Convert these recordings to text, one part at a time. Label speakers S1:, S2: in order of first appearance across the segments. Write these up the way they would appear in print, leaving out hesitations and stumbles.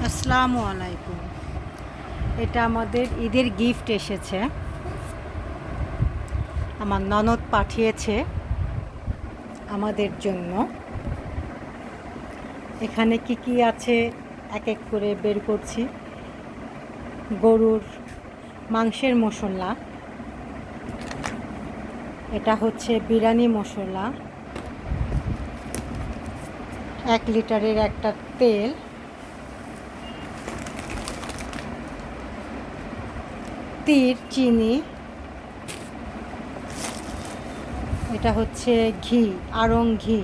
S1: আসসালামু আলাইকুম। এটা আমাদের ঈদের গিফট এসেছে, আমার ননদ পাঠিয়েছে আমাদের জন্য। এখানে কি কি আছে এক এক করে বের করছি। গরুর মাংসের মশলা, এটা হচ্ছে বিরিয়ানি মশলা, 1 লিটারের একটা তেল, তির চিনি, এটা হচ্ছে ঘি, আড়ং ঘি,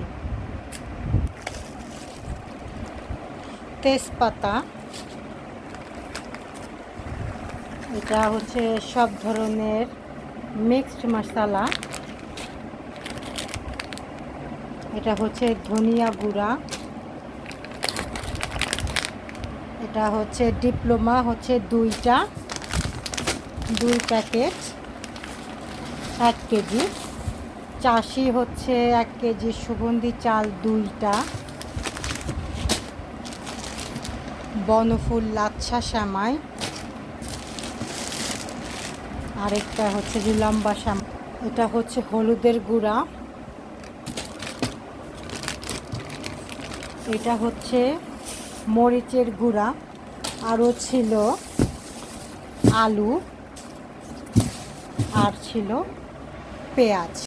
S1: তেজপাতা, এটা হচ্ছে সব ধরনের মিক্সড মশলা, এটা হচ্ছে ধনিয়া গুঁড়া, এটা হচ্ছে ডিপ্লোমা হচ্ছে 2 প্যাকেট 1 কেজি, চাষি হচ্ছে 1 কেজি, সুগন্ধি চাল 2টা, বনফুল লাচ্ছা সেমাই, আরেকটা হচ্ছে যে লম্বা সেমাই, এটা হচ্ছে হলুদের গুঁড়া, এটা হচ্ছে মরিচের গুঁড়া, আরও ছিল আলু, আর ছিল পেঁয়াজ।